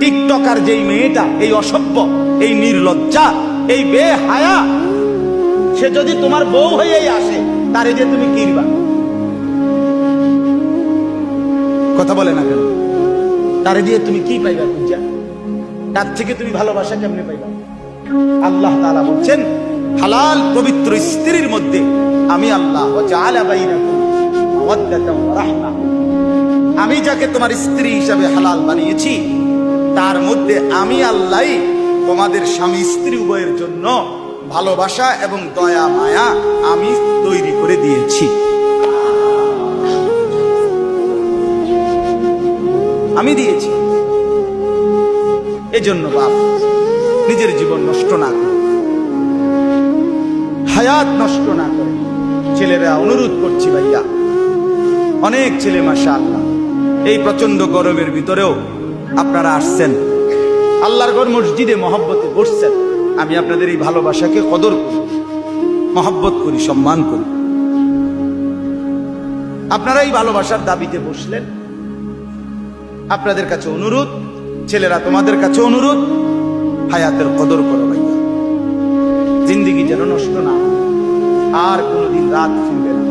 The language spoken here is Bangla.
টিকটকার যেই মেয়েটা, এই অসভ্য, এই নির্লজ্জা, এই বেহায়া, সে যদি তোমার বউ হয়েই আসে, তারে দিয়ে তুমি কিনবা? কথা বলে না কেন? তারে দিয়ে তুমি কি পাইবা? পূজা, তার থেকে তুমি ভালোবাসা কেমনে পাইবা? আল্লাহ তাআলা বলছেন, হালাল পবিত্র স্ত্রীর মধ্যে আমি আল্লাহ ওয়াজআলা বাইনাকুম মাওয়াদ্দাতান ওয়া রাহমা, আমি যাকে তোমার স্ত্রী হিসাবে হালাল বানিয়েছি, তার মধ্যে আমি আল্লাহই তোমাদের স্বামী স্ত্রী উভয়ের জন্য ভালোবাসা এবং দয়া মায়া আমি তৈরি করে দিয়েছি। আমি দিয়েছি। এজন্য বাপ নিজের জীবন নষ্ট না করে, হায়াত নষ্ট না করে, ছেলেরা অনুরোধ করছি ভাইয়া, অনেক ছেলে মাশাআল্লাহ এই প্রচন্ড গরমের ভিতরেও আপনারা আসছেন, আল্লাহর ঘর মসজিদে মহব্বতে বসছেন। আমি আপনাদের এই ভালোবাসাকে কদর করি, মহব্বত করি, সম্মান করি। আপনারা এই ভালোবাসার দাবিতে বসলেন। আপনাদের কাছে অনুরোধ, ছেলেরা তোমাদের কাছে অনুরোধ, হায়াতের কদর করো ভাইয়া, জিন্দেগি যেন নষ্ট না, আর কোনোদিন রাত ফিরবে না।